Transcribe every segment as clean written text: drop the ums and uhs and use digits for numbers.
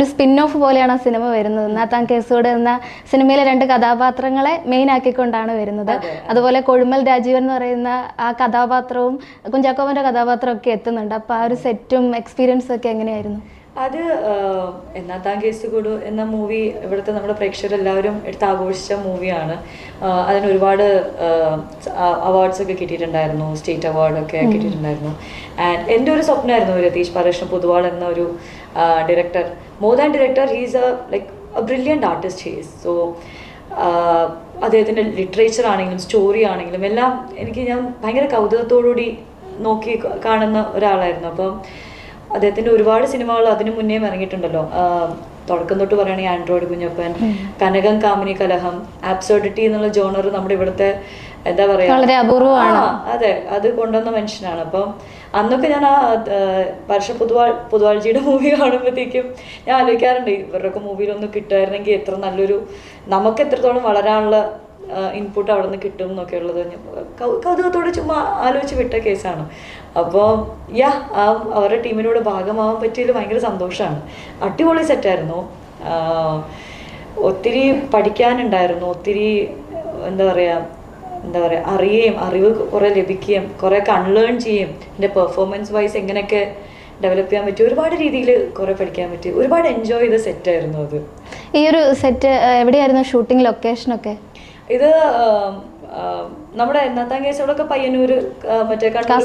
ഒരു spin of പോലെയാണ് ആ സിനിമ വരുന്നത്. നാത്താൻ കേസോട് എന്ന സിനിമയിലെ 2 കഥാപാത്രങ്ങളെ മെയിൻ ആക്കിക്കൊണ്ടാണ് വരുന്നത്. അതുപോലെ കൊഴുമൽ രാജീവൻ എന്ന് പറയുന്ന ആ കഥാപാത്രവും കുഞ്ചാക്കോവന്റെ കഥാപാത്രവും ഒക്കെ എത്തുന്നുണ്ട്. അപ്പോൾ ആ ഒരു സെറ്റും എക്സ്പീരിയൻസും ഒക്കെ എങ്ങനെയായിരുന്നു? അത് എന്നാത്താൻ കേസുകൂട് എന്ന മൂവി ഇവിടുത്തെ നമ്മുടെ പ്രേക്ഷകരെല്ലാവരും എടുത്ത് ആഘോഷിച്ച മൂവിയാണ്. അതിന് ഒരുപാട് അവാർഡ്സ് ഒക്കെ കിട്ടിയിട്ടുണ്ടായിരുന്നു, സ്റ്റേറ്റ് അവാർഡൊക്കെ കിട്ടിയിട്ടുണ്ടായിരുന്നു. ആൻഡ് എൻ്റെ ഒരു സ്വപ്നമായിരുന്നു രതീഷ് ബാലകൃഷ്ണ പൊതുവാൾ എന്ന ഒരു director. More than director, he's A brilliant artist he's. So അദ്ദേഹത്തിൻ്റെ ലിറ്ററേച്ചർ ആണെങ്കിലും സ്റ്റോറി ആണെങ്കിലും എല്ലാം ഞാൻ ഭയങ്കര കൗതുകത്തോടുകൂടി നോക്കി കാണുന്ന ഒരാളായിരുന്നു. അപ്പം അദ്ദേഹത്തിൻ്റെ ഒരുപാട് സിനിമകൾ അതിനു മുന്നേ ഇറങ്ങിയിട്ടുണ്ടല്ലോ. തുടക്കം തൊട്ട് പറയുകയാണെങ്കിൽ ആൻഡ്രോയിഡ് കുഞ്ഞപ്പൻ, കനകം, കാമിനി കലഹം, ആബ്സോർഡിറ്റി എന്നുള്ള ജോണർ നമ്മുടെ ഇവിടുത്തെ എന്താ പറയുക, അതെ, അത് കൊണ്ടുവന്ന മനുഷ്യനാണ്. അപ്പം അന്നൊക്കെ ഞാൻ ആ വർഷ പൊതുവാൾജിയുടെ മൂവി കാണുമ്പോഴത്തേക്കും ഞാൻ ആലോചിക്കാറുണ്ട്, ഇവരുടെയൊക്കെ മൂവിയിലൊന്നും കിട്ടുമായിരുന്നെങ്കിൽ എത്ര നല്ലൊരു, നമുക്ക് എത്രത്തോളം വളരാനുള്ള ഇൻപുട്ട് അവിടെ നിന്ന് കിട്ടും എന്നൊക്കെ ഉള്ളത് കൗതുകത്തോടെ ചുമ്മാ ആലോചിച്ച് വിട്ട കേസാണ്. അപ്പോൾ അവരുടെ ടീമിനോട് ഭാഗമാവാൻ പറ്റിയതിൽ ഭയങ്കര സന്തോഷമാണ്. അടിപൊളി സെറ്റായിരുന്നു. ഒത്തിരി പഠിക്കാനുണ്ടായിരുന്നു, ഒത്തിരി എന്താ പറയുക അറിവ് കുറേ ലഭിക്കുകയും കുറേയൊക്കെ അൺലേൺ ചെയ്യും. എൻ്റെ പെർഫോമൻസ് വൈസ് എങ്ങനെയൊക്കെ ഡെവലപ്പ് ചെയ്യാൻ പറ്റി, ഒരുപാട് രീതിയിൽ കുറേ പഠിക്കാൻ പറ്റി. ഒരുപാട് എൻജോയ് ചെയ്ത സെറ്റായിരുന്നു അത്. ഈ ഒരു സെറ്റ് എവിടെയായിരുന്നു ഷൂട്ടിംഗ് ലൊക്കേഷനൊക്കെ? ഇത് നമ്മുടെ എന്നാത്താൻ കേസോടൊക്കെ പയ്യന്നൂർ, മറ്റേ കണ്ണൂർ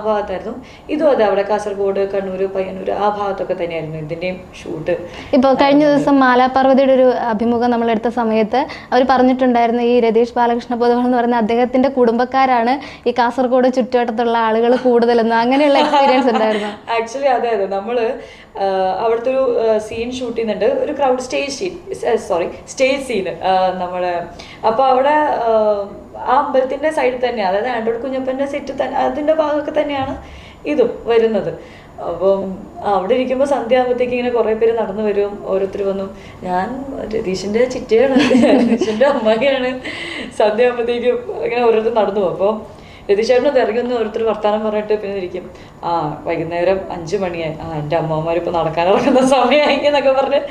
ഭാഗത്തായിരുന്നു. ഇതും അതെ, അവിടെ കാസർഗോഡ്, കണ്ണൂർ, പയ്യന്നൂർ ആ ഭാഗത്തൊക്കെ തന്നെയായിരുന്നു ഇതിൻ്റെയും ഷൂട്ട്. ഇപ്പോൾ കഴിഞ്ഞ ദിവസം മാലാപാർവതിയുടെ ഒരു അഭിമുഖം നമ്മളെടുത്ത സമയത്ത് അവർ പറഞ്ഞിട്ടുണ്ടായിരുന്നു, ഈ രതീഷ് ബാലകൃഷ്ണ പൊതുവാൾ എന്ന് പറയുന്ന അദ്ദേഹത്തിന്റെ കുടുംബക്കാരാണ് ഈ കാസർഗോഡ് ചുറ്റുവട്ടത്തുള്ള ആളുകൾ കൂടുതലെന്ന്, അങ്ങനെയുള്ള എക്സ്പീരിയൻസ് ഉണ്ടായിരുന്നു? ആക്ച്വലി അതെ, നമ്മള് അവിടുത്തെ ഒരു സീൻ ഷൂട്ട് ചെയ്യുന്നുണ്ട്, ഒരു ക്രൗഡ് സ്റ്റേജ് സീന് നമ്മള്. അപ്പോൾ അവിടെ ആ അമ്പലത്തിന്റെ സൈഡിൽ തന്നെയാണ്, അതായത് ആൻഡ്രോയിഡ് കുഞ്ഞപ്പന്റെ സെറ്റ് തന്നെ, അതിന്റെ ഭാഗമൊക്കെ തന്നെയാണ് ഇതും വരുന്നത്. അപ്പം അവിടെ ഇരിക്കുമ്പോൾ സന്ധ്യ ആകുമ്പോഴത്തേക്ക് ഇങ്ങനെ കുറേ പേര് നടന്നു വരും. ഓരോരുത്തർ വന്നു, ഞാൻ രതീഷിന്റെ ചിറ്റയാണ്, രതീഷിന്റെ അമ്മയാണ്. സന്ധ്യ ആകുമ്പോഴത്തേക്കും ഇങ്ങനെ ഓരോരുത്തർ നടന്നു പോകും. അപ്പോൾ രതീഷേട്ടനത് ഇറങ്ങുന്ന ഓരോരുത്തർ വർത്താനം പറഞ്ഞിട്ട് പിന്നെ ഇരിക്കും, വൈകുന്നേരം 5 മണിയായി, എൻ്റെ അമ്മമാരിപ്പോൾ നടക്കാനിറങ്ങുന്ന സമയമായി എന്നൊക്കെ പറഞ്ഞ്.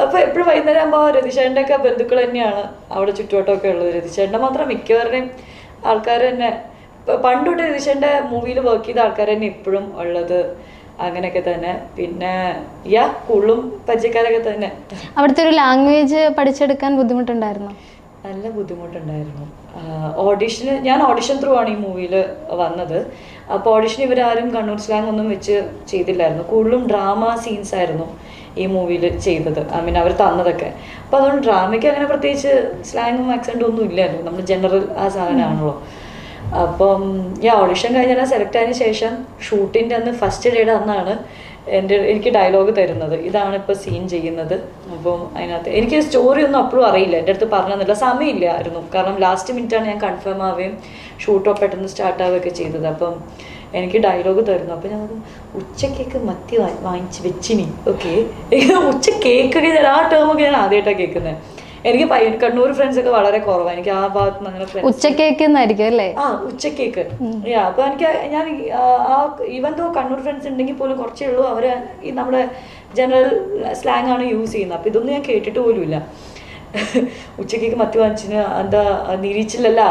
അപ്പോൾ എപ്പോഴും വൈകുന്നേരം ആകുമ്പോൾ രതീഷേട്ടൻ്റെ ഒക്കെ ബന്ധുക്കൾ തന്നെയാണ് അവിടെ ചുറ്റുവട്ടമൊക്കെ ഉള്ളത്. രതീഷേട്ടൻ്റെ മാത്രം മിക്കവരുടെയും ആൾക്കാർ തന്നെ പണ്ട് തൊട്ട് രതീഷേട്ടൻ്റെ മൂവിയിൽ വർക്ക് ചെയ്ത ആൾക്കാർ തന്നെ ഇപ്പോഴും ഉള്ളത്, അങ്ങനെയൊക്കെ തന്നെ. പിന്നെ കൂടുതലും പരിചയക്കാരൊക്കെ തന്നെ. അവിടുത്തെ ഒരു ലാംഗ്വേജ് പഠിച്ചെടുക്കാൻ ബുദ്ധിമുട്ടുണ്ടായിരുന്നു? നല്ല ബുദ്ധിമുട്ടുണ്ടായിരുന്നു. ഞാൻ ഓഡിഷൻ ത്രൂ ആണ് ഈ മൂവിയിൽ വന്നത്. അപ്പോൾ ഓഡിഷൻ ഇവരാരും കണ്ണൂർ സ്ലാങ് ഒന്നും വെച്ച് ചെയ്തില്ലായിരുന്നു. കൂടുതലും ഡ്രാമ സീൻസ് ആയിരുന്നു ഈ മൂവിയിൽ ചെയ്തത്, അവർ തന്നതൊക്കെ. അപ്പോൾ അതുകൊണ്ട് ഡ്രാമയ്ക്ക് അങ്ങനെ പ്രത്യേകിച്ച് സ്ലാങ്ങും ആക്സെൻറ്റും ഒന്നും ഇല്ലായിരുന്നു, നമ്മൾ ജനറൽ ആ സാധനമാണല്ലോ. അപ്പം ഓഡിഷൻ കഴിഞ്ഞാൽ സെലക്ട് ആയതിനു ശേഷം ഷൂട്ടിൻ്റെ അന്ന് ഫസ്റ്റ് ഡേയുടെ അന്നാണ് എനിക്ക് ഡയലോഗ് തരുന്നത്, ഇതാണ് ഇപ്പോൾ സീൻ ചെയ്യുന്നത്. അപ്പം അതിനകത്ത് എനിക്ക് സ്റ്റോറി ഒന്നും അപ്പോഴും അറിയില്ല, എൻ്റെ അടുത്ത് പറഞ്ഞു തന്നില്ല, സമയമില്ലായിരുന്നു. കാരണം ലാസ്റ്റ് മിനിറ്റാണ് ഞാൻ കൺഫേം ആവുകയും ഷൂട്ടോ പെട്ടെന്ന് സ്റ്റാർട്ട് ആവുകയൊക്കെ ചെയ്തത്. അപ്പം എനിക്ക് ഡയലോഗ് തരുന്നു. അപ്പം ഞാൻ ഉച്ചക്കേക്ക് മത്തി വാങ്ങിച്ച് വെച്ചിനി. ഓക്കെ, ഉച്ച കേക്കൊക്കെ ഞാൻ ആ ടേമൊക്കെ ഞാൻ ആദ്യമായിട്ടാണ് കേൾക്കുന്നത്. എനിക്ക് കണ്ണൂർ ഫ്രണ്ട്സ് ഒക്കെ വളരെ കുറവാണ്, എനിക്ക് ആ ഭാഗത്ത് നിന്ന് അങ്ങനെ ഉച്ചക്കേക്ക് അല്ലേ? ഉച്ചക്കേക്ക്. അപ്പൊ ഞാൻ ഈവൻ ദോ കണ്ണൂർ ഫ്രണ്ട്സ് ഉണ്ടെങ്കിൽ പോലും കുറച്ചേ ഉള്ളൂ, അവര് ഈ നമ്മുടെ ജനറൽ സ്ലാങ് ആണ് യൂസ് ചെയ്യുന്നത്. അപ്പൊ ഇതൊന്നും ഞാൻ കേട്ടിട്ട് പോലും ഇല്ല. ഉച്ചക്കേക്ക് മത്തി വാങ്ങിച്ചിന്, എന്താ നിരീച്ചില്ലല്ല,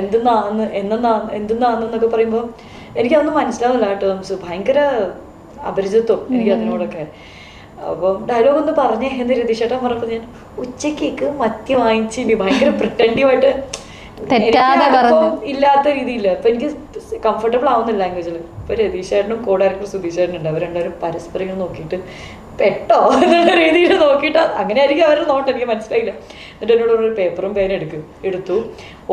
എന്തെന്നാന്നൊക്കെ പറയുമ്പോൾ എനിക്കതൊന്നും മനസ്സിലാവില്ല ടേംസ്. ഭയങ്കര അപരിചിത്വം എനിക്ക് അതിനോടൊക്കെ. അപ്പം ഡയലോഗ് ഒന്ന് പറഞ്ഞേ എന്ന് രതീഷേട്ടൻ പറഞ്ഞപ്പോൾ ഞാൻ ഉച്ചക്കേക്ക് മത്തി വാങ്ങിച്ചിട്ട് ഭയങ്കര പ്രിട്ടൻറ്റീവായിട്ട് ഇല്ലാത്ത രീതിയിൽ. അപ്പൊ എനിക്ക് കംഫർട്ടബിൾ ആവുന്നില്ല ലാംഗ്വേജിൽ. ഇപ്പൊ രതീഷേട്ടനും കോ ഡയറക്ടർ സുധീഷേട്ടനുണ്ട്, അവർ രണ്ടുപേരും പരസ്പരം നോക്കിയിട്ട് പെട്ടോ എന്നുള്ള രീതിയിൽ നോക്കിയിട്ട് അങ്ങനെ ആയിരിക്കും അവരുടെ നോട്ട്, എനിക്ക് മനസ്സിലായില്ല. എന്നിട്ട് എന്നോട് ഒരു പേപ്പറും പേനും എടുത്തു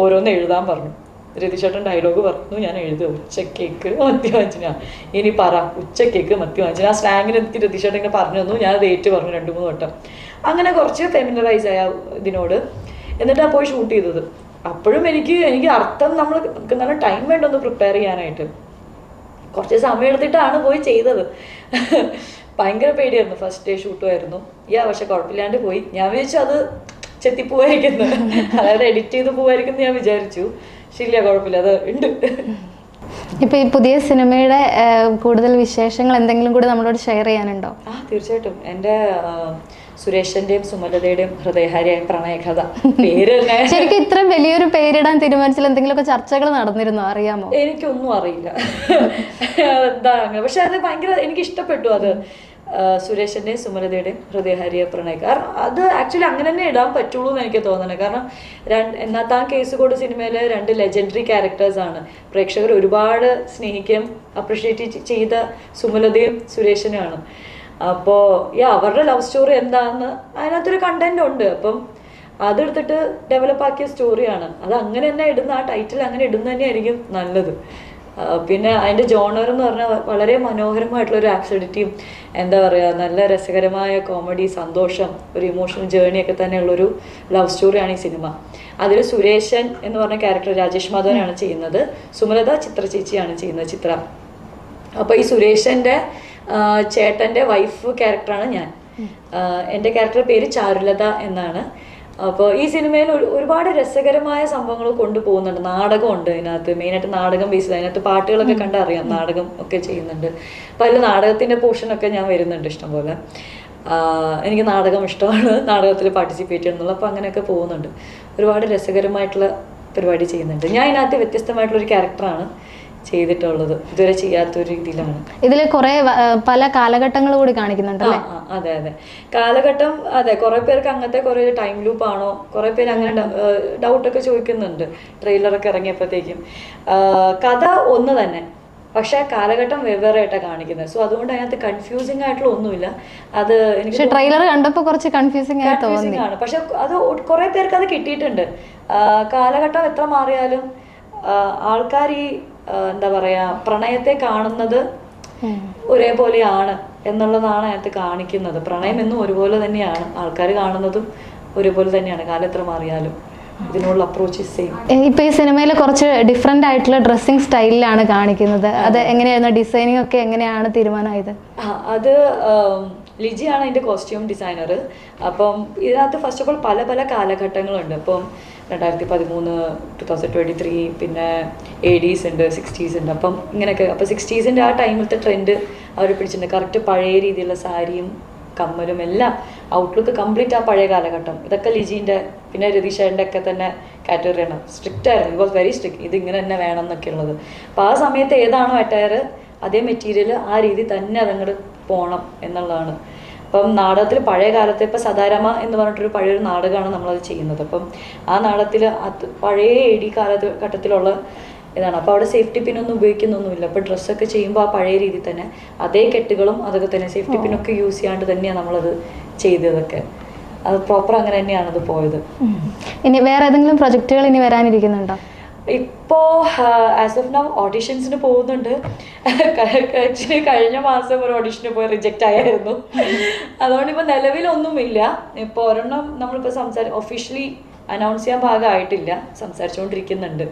ഓരോന്ന് എഴുതാൻ പറഞ്ഞു. രതീഷേട്ടൻ ഡയലോഗ് പറഞ്ഞു, ഞാൻ എഴുതുക ഉച്ചക്കേക്ക് മത്തി വാങ്ങിച്ചാ, ഇനി പറ ഉച്ചക്കേക്ക് മത്തി വാങ്ങിച്ചാൽ. ആ സ്ലാങ്ങിന് എനിക്ക് രതീഷേട്ടൻ ഇങ്ങനെ പറഞ്ഞു തന്നു, ഞാൻ അത് ഏറ്റു പറഞ്ഞു 2-3 വട്ടം. അങ്ങനെ കുറച്ച് ഫെമിനറൈസ് ആയ ഇതിനോട്. എന്നിട്ടാണ് പോയി ഷൂട്ട് ചെയ്തത്. അപ്പോഴും എനിക്ക് അർത്ഥം നമുക്ക് നല്ല ടൈം വേണ്ട ഒന്ന് പ്രിപ്പയർ ചെയ്യാനായിട്ട്. കുറച്ച് സമയം എടുത്തിട്ടാണ് പോയി ചെയ്തത്. ഭയങ്കര പേടിയായിരുന്നു. ഫസ്റ്റ് ഡേ ഷൂട്ടുമായിരുന്നു. പക്ഷെ കുഴപ്പമില്ലാണ്ട് പോയി. ഞാൻ വിചാരിച്ചു അത് ചെത്തിപ്പോവായിരിക്കുന്നു, അതായത് എഡിറ്റ് ചെയ്ത് പോവായിരിക്കും ഞാൻ വിചാരിച്ചു. ശരിയാ, കുഴപ്പമില്ല, അത് ഉണ്ട്. ഇപ്പൊ ഈ പുതിയ സിനിമയുടെ കൂടുതൽ വിശേഷങ്ങൾ എന്തെങ്കിലും കൂടി നമ്മളോട് ഷെയർ ചെയ്യാനുണ്ടോ? തീർച്ചയായിട്ടും. എൻ്റെ സുരേഷിന്റെയും സുമലതയുടെയും ഹൃദയഹാരിയായ പ്രണയകഥ പേര് തന്നെ. ശരിക്കും ഇത്രയും വലിയൊരു പേരിടാൻ തീരുമാനിച്ചാൽ എന്തെങ്കിലുമൊക്കെ ചർച്ചകൾ നടന്നിരുന്നോ? അറിയാമോ? എനിക്കൊന്നും അറിയില്ല എന്താ അങ്ങനെ. പക്ഷെ അത് ഭയങ്കര എനിക്ക് ഇഷ്ടപ്പെട്ടു. അത് സുരേഷിന്റെയും സുമലതയുടെയും ഹൃദയഹാരിയ പ്രണയ. കാരണം അത് ആക്ച്വലി അങ്ങനെ തന്നെ ഇടാൻ പറ്റുള്ളൂ എന്ന് എനിക്ക് തോന്നുന്നത്. കാരണം എന്നാത്താൻ കേസുകോട് സിനിമയിലെ 2 ലെജൻഡറി ക്യാരക്ടേഴ്സാണ്. പ്രേക്ഷകർ ഒരുപാട് സ്നേഹിക്കുകയും അപ്രിഷ്യേറ്റ് ചെയ്ത സുമലതയും സുരേഷിനെയാണ്. അപ്പോൾ അവരുടെ ലവ് സ്റ്റോറി എന്താണെന്ന് അതിനകത്തൊരു കണ്ടന്റ് ഉണ്ട്. അപ്പം അതെടുത്തിട്ട് ഡെവലപ്പ് ആക്കിയ സ്റ്റോറിയാണ്. അത് അങ്ങനെ തന്നെ ഇടുന്ന, ആ ടൈറ്റിൽ അങ്ങനെ ഇടുന്ന തന്നെയായിരിക്കും നല്ലത്. പിന്നെ അതിൻ്റെ ജോണർ എന്ന് പറഞ്ഞാൽ വളരെ മനോഹരമായിട്ടുള്ളൊരു ആബ്സർഡിറ്റിയും എന്താ പറയുക, നല്ല രസകരമായ കോമഡി, സന്തോഷം, ഒരു ഇമോഷണൽ ജേണിയൊക്കെ തന്നെയുള്ളൊരു ലവ് സ്റ്റോറിയാണ് ഈ സിനിമ. അതിൽ സുരേഷൻ എന്ന് പറഞ്ഞ ക്യാരക്ടർ രാജേഷ് മാധവനാണ് ചെയ്യുന്നത്. സുമലത ചിത്ര ചേച്ചിയാണ് ചെയ്യുന്നത്, ചിത്ര. അപ്പോൾ ഈ സുരേഷൻ്റെ ചേട്ടൻ്റെ വൈഫ് ക്യാരക്ടറാണ് ഞാൻ. എൻ്റെ ക്യാരക്ടറുടെ പേര് ചാരുലത എന്നാണ്. അപ്പോൾ ഈ സിനിമയിൽ ഒരുപാട് രസകരമായ സംഭവങ്ങൾ കൊണ്ടുപോകുന്നുണ്ട്. നാടകമുണ്ട് ഇതിനകത്ത്, മെയിനായിട്ട് നാടകം ബേസ്ഡ്. അതിനകത്ത് പാട്ടുകളൊക്കെ കണ്ടറിയാം, നാടകം ഒക്കെ ചെയ്യുന്നുണ്ട്. അപ്പോൾ അതിൽ നാടകത്തിൻ്റെ പോർഷനൊക്കെ ഞാൻ വരുന്നുണ്ട് ഇഷ്ടംപോലെ. എനിക്ക് നാടകം ഇഷ്ടമാണ്, നാടകത്തിൽ പാർട്ടിസിപ്പേറ്റ് ചെയ്യുന്നുള്ളൂ. അപ്പോൾ അങ്ങനെയൊക്കെ പോകുന്നുണ്ട്. ഒരുപാട് രസകരമായിട്ടുള്ള പരിപാടി ചെയ്യുന്നുണ്ട്. ഞാൻ ഇതിനകത്ത് വ്യത്യസ്തമായിട്ടുള്ളൊരു ക്യാരക്ടറാണ് ചെയ്തിട്ടുള്ളത്, ഇതുവരെ ചെയ്യാത്തൊരു രീതിയിലാണ്. ഇതിൽ കുറെ പല കാലഘട്ടങ്ങൾ കൂടി കാണിക്കുന്നുണ്ടല്ലേ? അതെ അതെ, കാലഘട്ടം. അതെ, കുറെ പേർക്ക് അങ്ങനത്തെ കുറെ ടൈം ലൂപ്പ് ആണോ, കുറെ പേര് അങ്ങനെ ഡൗട്ടൊക്കെ ചോദിക്കുന്നുണ്ട് ട്രെയിലറൊക്കെ ഇറങ്ങിയപ്പോഴത്തേക്കും. കഥ ഒന്ന് തന്നെ, പക്ഷെ കാലഘട്ടം വെവ്വേറെ ആയിട്ടാണ് കാണിക്കുന്നത്. സോ അതുകൊണ്ട് അതിനകത്ത് കൺഫ്യൂസിങ് ആയിട്ടുള്ള ഒന്നുമില്ല. അത് എനിക്ക് ട്രെയിലർ കണ്ടപ്പോൾ കുറച്ച് കൺഫ്യൂസിങ് ആണ്. പക്ഷെ അത് കുറെ പേർക്ക് അത് കിട്ടിയിട്ടുണ്ട്. കാലഘട്ടം എത്ര മാറിയാലും ആൾക്കാർ ഈ എന്താ പറയാ, പ്രണയത്തെ കാണുന്നത് ഒരേപോലെയാണ് എന്നുള്ളതാണ് അതിനകത്ത് കാണിക്കുന്നത്. പ്രണയം എന്നും ഒരുപോലെ തന്നെയാണ്, ആൾക്കാർ കാണുന്നതും ഒരുപോലെ തന്നെയാണ്. കാലം എത്ര മാറിയാലും ഇതിനുള്ള അപ്രോച്ച് സെയിം. ഇപ്പൊ ഈ സിനിമയിൽ കുറച്ച് ഡിഫറെന്റ് ആയിട്ടുള്ള ഡ്രസ്സിംഗ് സ്റ്റൈലിലാണ് കാണിക്കുന്നത്. അത് എങ്ങനെയായിരുന്നു? ഡിസൈനിങ് ഒക്കെ എങ്ങനെയാണ് തീരുമാനമായത്? അത് ലിജിയാണ് അതിൻ്റെ കോസ്റ്റ്യൂം ഡിസൈനർ. അപ്പം ഇതിനകത്ത് ഫസ്റ്റ് ഓഫ് ഓൾ പല പല കാലഘട്ടങ്ങളുണ്ട്. അപ്പം 2013, 2023, പിന്നെ 80s ഉണ്ട്, 60s ഉണ്ട്. അപ്പം ഇങ്ങനെയൊക്കെ. അപ്പോൾ 60s ആ ടൈമിലത്തെ ട്രെൻഡ് അവർ പിടിച്ചിട്ടുണ്ട്. കറക്റ്റ് പഴയ രീതിയിലുള്ള സാരിയും കമ്മലും എല്ലാം, ഔട്ട്ലുക്ക് കംപ്ലീറ്റ് ആ പഴയ കാലഘട്ടം. ഇതൊക്കെ ലിജീൻ്റെ പിന്നെ രതീഷേൻ്റെ ഒക്കെ തന്നെ കാറ്റഗറിയാണ്. സ്ട്രിക്റ്റ് ആയിരുന്നു, ഇറ്റ് വാസ് വെരി സ്ട്രിക്റ്റ്. ഇതിങ്ങനെ തന്നെ വേണം എന്നൊക്കെ ഉള്ളത്. അപ്പോൾ ആ സമയത്ത് ഏതാണോ അറ്റയർ, അതേ മെറ്റീരിയൽ ആ രീതി തന്നെ അതങ്ങോട്ട് പോകണം എന്നുള്ളതാണ്. അപ്പം നാടകത്തിൽ പഴയ കാലത്തെ, ഇപ്പം സദാരമ എന്ന് പറഞ്ഞിട്ടൊരു പഴയൊരു നാടകമാണ് നമ്മളത് ചെയ്യുന്നത്. അപ്പം ആ നാടകത്തിൽ അത് പഴയ AD കാലഘട്ടത്തിലുള്ള ഇതാണ്. അപ്പോൾ അവിടെ സേഫ്റ്റി പിന്നൊന്നും ഉപയോഗിക്കുന്നൊന്നുമില്ല. അപ്പോൾ ഡ്രസ്സൊക്കെ ചെയ്യുമ്പോൾ ആ പഴയ രീതിയിൽ തന്നെ അതേ കെട്ടുകളും അതൊക്കെ തന്നെ, സേഫ്റ്റി പിന്നൊക്കെ യൂസ് ചെയ്യാണ്ട് തന്നെയാണ് നമ്മളത് ചെയ്തതൊക്കെ. അത് പ്രോപ്പർ അങ്ങനെ തന്നെയാണ് അത് പോയത്. ഇനി വേറെ ഏതെങ്കിലും പ്രൊജക്റ്റുകൾ ഇനി വരാനിരിക്കുന്നുണ്ടോ? ഇപ്പോൾ ആസ് ഓഫ് നൗ ഓഡിഷൻസിന് പോകുന്നുണ്ട്. ആക്ച്വലി കഴിഞ്ഞ മാസം ഒരു ഓഡിഷന് പോയി റിജക്റ്റ് ആയിരുന്നു. അതുകൊണ്ട് ഇപ്പോൾ നിലവിലൊന്നുമില്ല. ഇപ്പോൾ ഒരെണ്ണം നമ്മളിപ്പോൾ ഒഫീഷ്യലി അനൗൺസ് ചെയ്യാൻ ഭാഗമായിട്ടില്ല, സംസാരിച്ചുകൊണ്ടിരിക്കുന്നുണ്ട്.